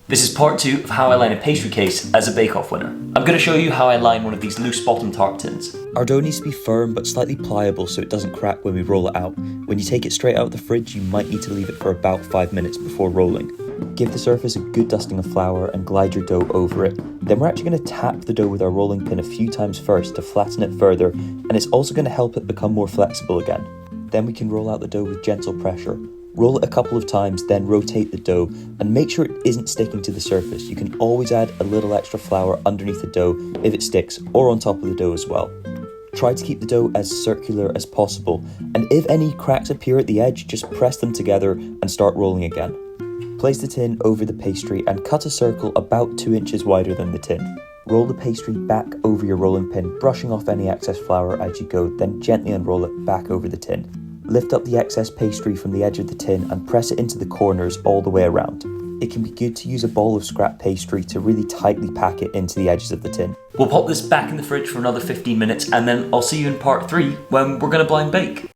This is part 2 of how I line a pastry case as a bake-off winner. I'm going to show you how I line one of these loose bottom tart tins. Our dough needs to be firm but slightly pliable so it doesn't crack when we roll it out. When you take it straight out of the fridge, you might need to leave it for about 5 minutes before rolling. Give the surface a good dusting of flour and glide your dough over it. Then we're actually going to tap the dough with our rolling pin a few times first to flatten it further, and it's also going to help it become more flexible again. Then we can roll out the dough with gentle pressure. Roll it a couple of times, then rotate the dough and make sure it isn't sticking to the surface. You can always add a little extra flour underneath the dough if it sticks, or on top of the dough as well. Try to keep the dough as circular as possible, and if any cracks appear at the edge, just press them together and start rolling again. Place the tin over the pastry and cut a circle about 2 inches wider than the tin. Roll the pastry back over your rolling pin, brushing off any excess flour as you go, then gently unroll it back over the tin. Lift up the excess pastry from the edge of the tin and press it into the corners all the way around. It can be good to use a ball of scrap pastry to really tightly pack it into the edges of the tin. We'll pop this back in the fridge for another 15 minutes and then I'll see you in part 3 when we're going to blind bake.